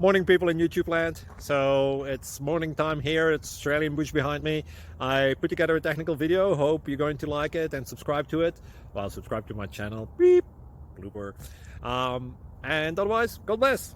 Morning, people in YouTube land. So it's morning time here. It's Australian bush behind me. I put together a technical video. Hope you're going to like it and subscribe to it. Well, subscribe to my channel. Beep, blooper. And otherwise, God bless.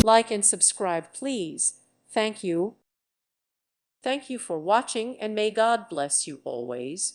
Like and subscribe, please. Thank you. Thank you for watching, and may God bless you always.